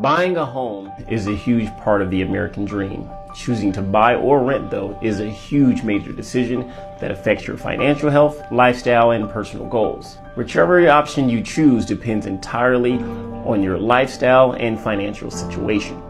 Buying a home is a huge part of the American dream. Choosing to buy or rent, though, is a huge major decision that affects your financial health, lifestyle, and personal goals. Whichever option you choose depends entirely on your lifestyle and financial situation.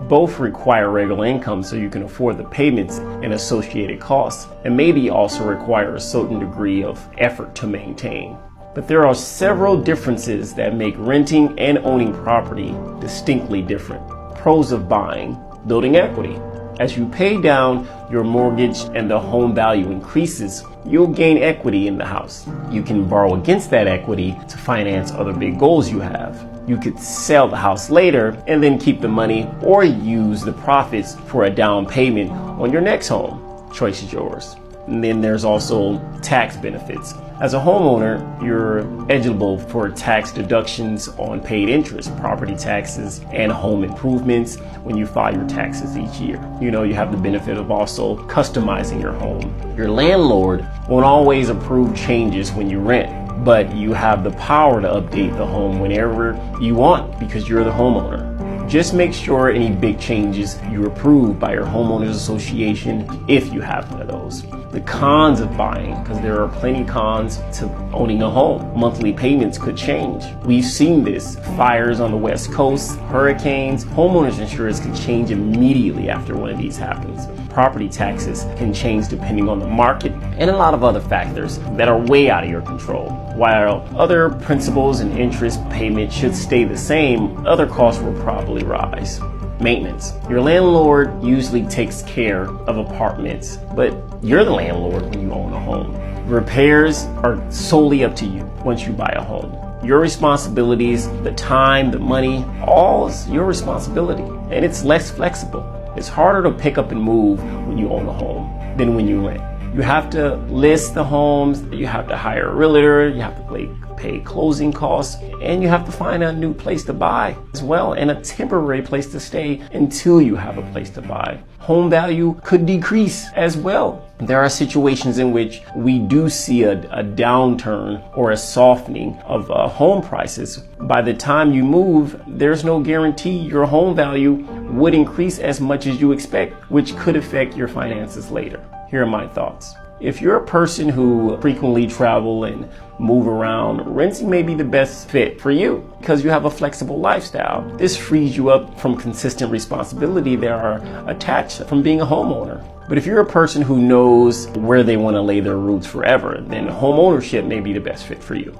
Both require regular income so you can afford the payments and associated costs, and maybe also require a certain degree of effort to maintain. But there are several differences that make renting and owning property distinctly different. Pros of buying: building equity. As you pay down your mortgage and the home value increases, you'll gain equity in the house. You can borrow against that equity to finance other big goals you have. You could sell the house later and then keep the money, or use the profits for a down payment on your next home. Choice is yours. And then there's also tax benefits. As a homeowner, you're eligible for tax deductions on paid interest, property taxes, and home improvements when you file your taxes each year. You have the benefit of also customizing your home. Your landlord won't always approve changes when you rent, but you have the power to update the home whenever you want because you're the homeowner. Just make sure any big changes you approve by your homeowners association if you have one of those. The cons of buying, because there are plenty cons to owning a home. Monthly payments could change. We've seen this. Fires on the West Coast, hurricanes. Homeowners insurance can change immediately after one of these happens. Property taxes can change depending on the market and a lot of other factors that are way out of your control. While other principals and interest payments should stay the same, other costs will probably rise. Maintenance. Your landlord usually takes care of apartments, but you're the landlord when you own a home. Repairs are solely up to you once you buy a home. Your responsibilities, the time, the money, all is your responsibility, and it's less flexible. It's harder to pick up and move when you own a home than when you rent. You have to list the homes, you have to hire a realtor, you have to pay closing costs, and you have to find a new place to buy as well, and a temporary place to stay until you have a place to buy. Home value could decrease as well. There are situations in which we do see a downturn or a softening of home prices. By the time you move, there's no guarantee your home value would increase as much as you expect, which could affect your finances later. Here are my thoughts. If you're a person who frequently travel and move around, renting may be the best fit for you because you have a flexible lifestyle. This frees you up from consistent responsibility that are attached from being a homeowner. But if you're a person who knows where they want to lay their roots forever, then home ownership may be the best fit for you.